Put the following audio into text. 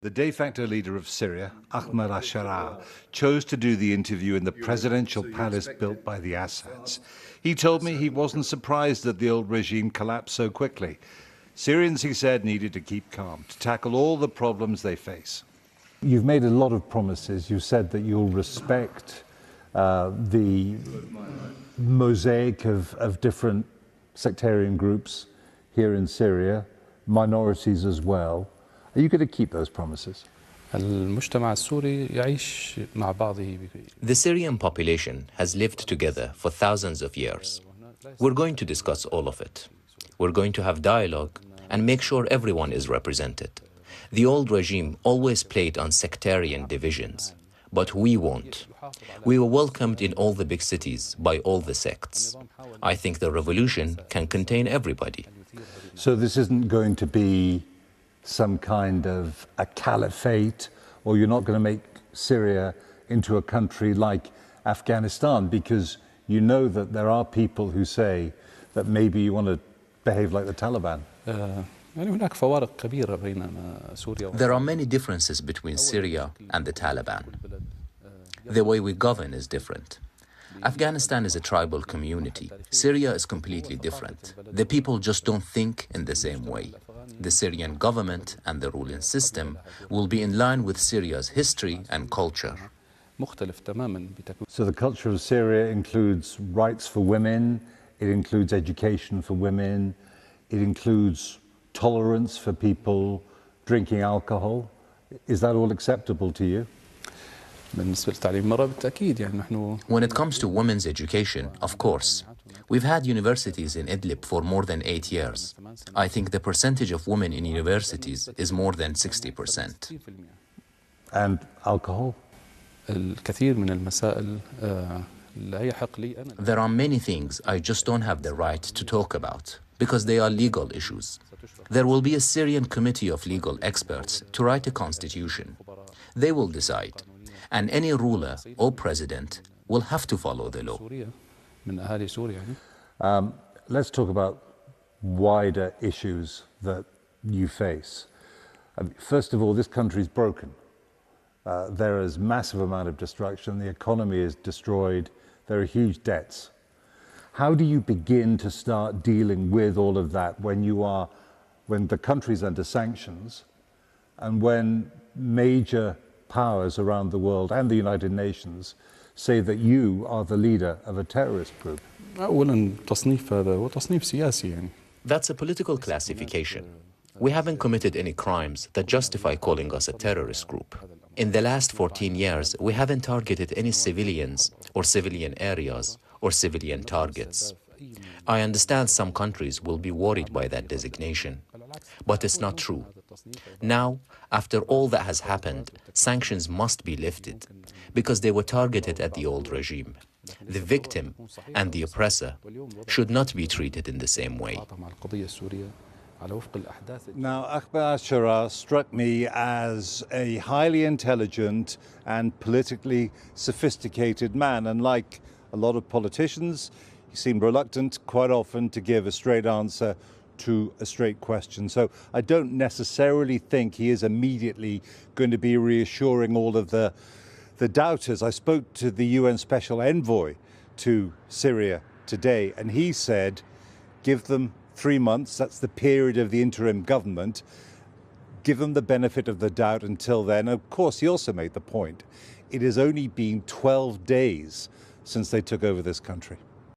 The de facto leader of Syria, Ahmed al-Sharaa, chose to do the interview in the presidential palace built by the Assads. He told me he wasn't surprised that the old regime collapsed so quickly. Syrians, he said, needed to keep calm, to tackle all the problems they face. You've made a lot of promises. You said that you'll respect the mosaic of different sectarian groups here in Syria, minorities as well. Are you going to keep those promises? The Syrian population has lived together for thousands of years. We're going to discuss all of it. We're going to have dialogue and make sure everyone is represented. The old regime always played on sectarian divisions, but we won't. We were welcomed in all the big cities by all the sects. I think the revolution can contain everybody. So this isn't going to be some kind of a caliphate, or you're not going to make Syria into a country like Afghanistan, because you know that there are people who say that maybe you want to behave like the Taliban. There are many differences between Syria and the Taliban. The way we govern is different. Afghanistan is a tribal community. Syria is completely different. The people just don't think in the same way. The Syrian government and the ruling system will be in line with Syria's history and culture. So the culture of Syria includes rights for women, it includes education for women, it includes tolerance for people drinking alcohol. Is that all acceptable to you? When it comes to women's education, of course. We've had universities in Idlib for more than 8 years. I think the percentage of women in universities is more than 60%. And alcohol? There are many things I just don't have the right to talk about, because they are legal issues. There will be a Syrian committee of legal experts to write a constitution. They will decide, and any ruler or president will have to follow the law. Let's talk about wider issues that you face. First of all, this country is broken. There is massive amount of destruction. The economy is destroyed. There are huge debts. How do you begin to start dealing with all of that when the country's under sanctions and when major powers around the world and the United Nations say that you are the leader of a terrorist group? That's a political classification. We haven't committed any crimes that justify calling us a terrorist group. In the last 14 years, we haven't targeted any civilians or civilian areas or civilian targets. I understand some countries will be worried by that designation, but it's not true. Now, after all that has happened, sanctions must be lifted because they were targeted at the old regime. The victim and the oppressor should not be treated in the same way. Now, Ahmed al-Sharaa struck me as a highly intelligent and politically sophisticated man, and like a lot of politicians, he seemed reluctant quite often to give a straight answer to a straight question. So I don't necessarily think he is immediately going to be reassuring all of the doubters. I spoke to the UN Special Envoy to Syria today, and he said, give them 3 months, that's the period of the interim government, give them the benefit of the doubt until then. Of course, he also made the point, it has only been 12 days since they took over this country.